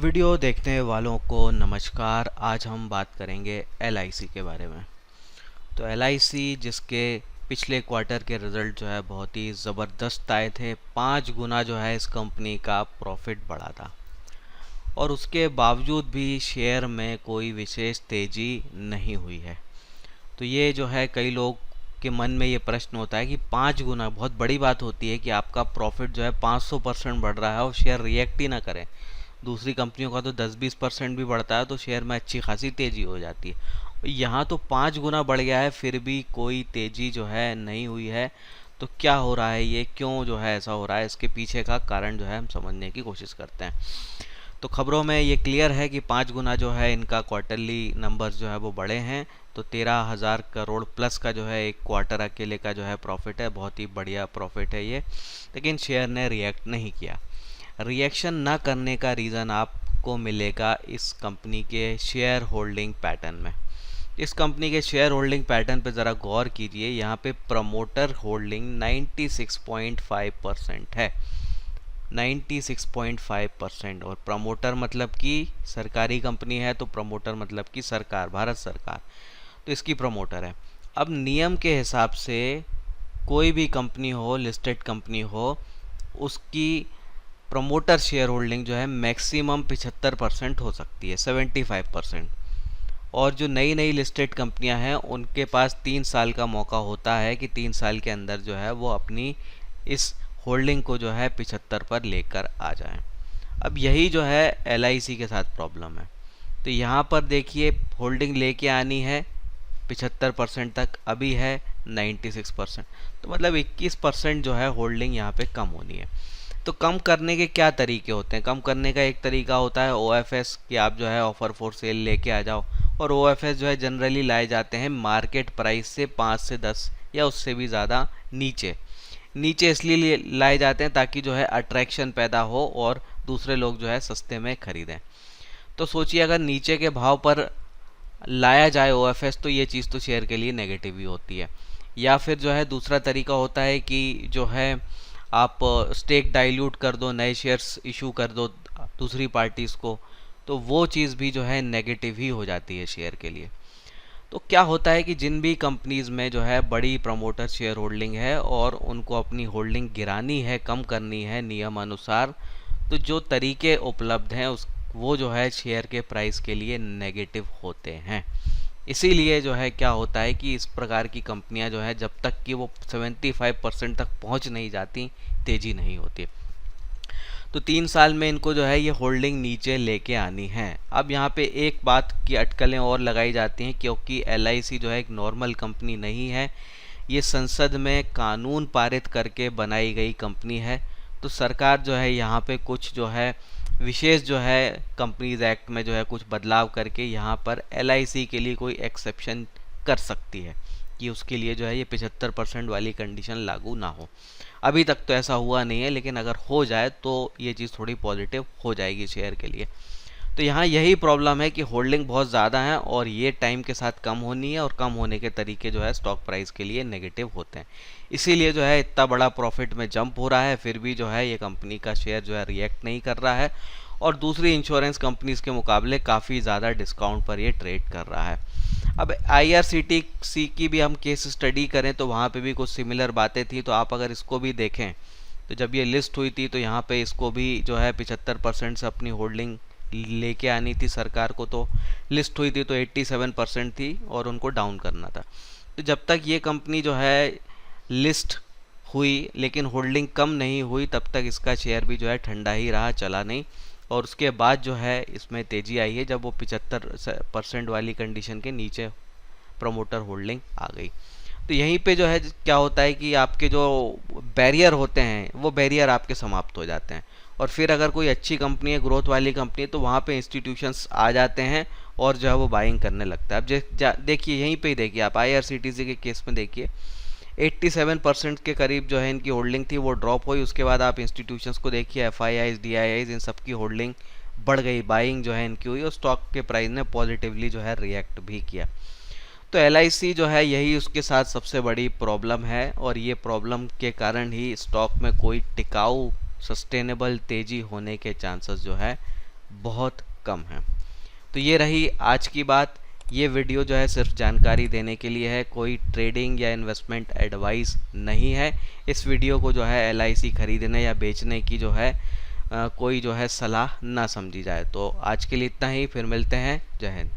Video देखने वालों को नमस्कार। आज हम बात करेंगे एलआईसी के बारे में। तो एलआईसी जिसके पिछले क्वार्टर के रिज़ल्ट जो है बहुत ही ज़बरदस्त आए थे, 5 गुना जो है इस कंपनी का प्रॉफिट बढ़ा था और उसके बावजूद भी शेयर में कोई विशेष तेज़ी नहीं हुई है। तो ये जो है कई लोग के मन में ये प्रश्न होता है कि 5 गुना बहुत बड़ी बात होती है कि आपका प्रॉफिट जो है 500% बढ़ रहा है और शेयर रिएक्ट ही ना करें। दूसरी कंपनियों का तो 10-20% भी बढ़ता है तो शेयर में अच्छी खासी तेज़ी हो जाती है। यहाँ तो 5 गुना बढ़ गया है फिर भी कोई तेज़ी जो है नहीं हुई है। तो क्या हो रहा है, ये क्यों जो है ऐसा हो रहा है, इसके पीछे का कारण जो है हम समझने की कोशिश करते हैं। तो खबरों में ये क्लियर है कि 5 गुना जो है इनका क्वार्टरली नंबर्स जो है वो बड़े हैं। तो 13,000 करोड़ प्लस का जो है एक क्वार्टर अकेले का जो है प्रॉफिट है, बहुत ही बढ़िया प्रॉफिट है ये। लेकिन शेयर ने रिएक्ट नहीं किया। रिएक्शन ना करने का रीज़न आपको मिलेगा इस कंपनी के शेयर होल्डिंग पैटर्न में। इस कंपनी के शेयर होल्डिंग पैटर्न पे ज़रा गौर कीजिए। यहाँ पे प्रमोटर होल्डिंग 96.5% है, 96.5%। और प्रमोटर मतलब कि सरकारी कंपनी है तो प्रमोटर मतलब कि सरकार, भारत सरकार, तो इसकी प्रमोटर है। अब नियम के हिसाब से कोई भी कंपनी हो, लिस्टेड कंपनी हो, उसकी प्रमोटर शेयर होल्डिंग जो है मैक्सिमम 75% हो सकती है, 75%। और जो नई नई लिस्टेड कंपनियां हैं उनके पास 3 साल का मौका होता है कि 3 साल के अंदर जो है वो अपनी इस होल्डिंग को जो है 75 पर लेकर आ जाएं। अब यही जो है एलआईसी के साथ प्रॉब्लम है। तो यहाँ पर देखिए होल्डिंग लेके आनी है 75% तक, अभी है 96%, तो मतलब 21% जो है होल्डिंग यहाँ पे कम होनी है। तो कम करने के क्या तरीके होते हैं? कम करने का एक तरीका होता है ओएफएस कि आप जो है ऑफर फॉर सेल लेके आ जाओ। और ओएफएस जो है जनरली लाए जाते हैं मार्केट प्राइस से 5 से 10 या उससे भी ज़्यादा नीचे। नीचे इसलिए लाए जाते हैं ताकि जो है अट्रैक्शन पैदा हो और दूसरे लोग जो है सस्ते में खरीदें। तो सोचिए अगर नीचे के भाव पर लाया जाए ओएफएस तो ये चीज़ तो शेयर के लिए नेगेटिव ही होती है। या फिर जो है दूसरा तरीका होता है कि जो है आप स्टेक डाइल्यूट कर दो, नए शेयर्स इशू कर दो दूसरी पार्टीज़ को, तो वो चीज़ भी जो है नेगेटिव ही हो जाती है शेयर के लिए। तो क्या होता है कि जिन भी कंपनीज़ में जो है बड़ी प्रमोटर शेयर होल्डिंग है और उनको अपनी होल्डिंग गिरानी है, कम करनी है नियम अनुसार, तो जो तरीके उपलब्ध हैं उस वो जो है शेयर के प्राइस के लिए नेगेटिव होते हैं। इसीलिए जो है क्या होता है कि इस प्रकार की कंपनियां जो है जब तक कि वो 75% तक पहुंच नहीं जाती, तेज़ी नहीं होती। तो 3 साल में इनको जो है ये होल्डिंग नीचे लेके आनी है। अब यहाँ पे एक बात की अटकलें और लगाई जाती हैं क्योंकि एलआईसी जो है एक नॉर्मल कंपनी नहीं है, ये संसद में कानून पारित करके बनाई गई कंपनी है। तो सरकार जो है यहाँ पे कुछ जो है विशेष जो है कंपनीज एक्ट में जो है कुछ बदलाव करके यहाँ पर एलआईसी के लिए कोई एक्सेप्शन कर सकती है कि उसके लिए जो है ये 75% वाली कंडीशन लागू ना हो। अभी तक तो ऐसा हुआ नहीं है, लेकिन अगर हो जाए तो ये चीज़ थोड़ी पॉजिटिव हो जाएगी शेयर के लिए। तो यहाँ यही प्रॉब्लम है कि होल्डिंग बहुत ज़्यादा है और ये टाइम के साथ कम होनी है और कम होने के तरीके जो है स्टॉक प्राइस के लिए नेगेटिव होते हैं। इसीलिए जो है इतना बड़ा प्रॉफिट में जंप हो रहा है फिर भी जो है ये कंपनी का शेयर जो है रिएक्ट नहीं कर रहा है और दूसरी इंश्योरेंस कंपनीज़ के मुकाबले काफ़ी ज़्यादा डिस्काउंट पर ये ट्रेड कर रहा है। अब आईआरसीटीसी की भी हम केस स्टडी करें तो वहाँ पे भी कुछ सिमिलर बातें थी। तो आप अगर इसको भी देखें तो जब ये लिस्ट हुई थी तो यहाँ पे इसको भी जो है 75% से अपनी होल्डिंग लेके आनी थी सरकार को। तो लिस्ट हुई थी तो 87% थी और उनको डाउन करना था। तो जब तक ये कंपनी जो है लिस्ट हुई लेकिन होल्डिंग कम नहीं हुई तब तक इसका शेयर भी जो है ठंडा ही रहा, चला नहीं। और उसके बाद जो है इसमें तेज़ी आई है जब वो 75% वाली कंडीशन के नीचे प्रमोटर होल्डिंग आ गई। तो यहीं पे जो है क्या होता है कि आपके जो बैरियर होते हैं वो बैरियर आपके समाप्त हो जाते हैं और फिर अगर कोई अच्छी कंपनी है, ग्रोथ वाली कंपनी है, तो वहाँ पे इंस्टीट्यूशंस आ जाते हैं और जो है वो बाइंग करने लगता है। अब देखिए यहीं पे ही देखिए आप आईआरसीटीसी के केस में देखिए 87% के करीब जो है इनकी होल्डिंग थी वो ड्रॉप हुई। उसके बाद आप इंस्टीट्यूशंस को देखिए, एफआईआईज, डीआईआईज, इन सब की होल्डिंग बढ़ गई, बाइंग जो है इनकी हुई और स्टॉक के प्राइस ने पॉजिटिवली जो है रिएक्ट भी किया। तो एलआईसी जो है यही उसके साथ सबसे बड़ी प्रॉब्लम है और ये प्रॉब्लम के कारण ही स्टॉक में कोई टिकाऊ सस्टेनेबल तेज़ी होने के चांसेस जो है बहुत कम है। तो ये रही आज की बात। ये वीडियो जो है सिर्फ जानकारी देने के लिए है, कोई ट्रेडिंग या इन्वेस्टमेंट एडवाइस नहीं है। इस वीडियो को जो है LIC खरीदने या बेचने की जो है कोई जो है सलाह ना समझी जाए। तो आज के लिए इतना ही, फिर मिलते हैं। जय हिंद।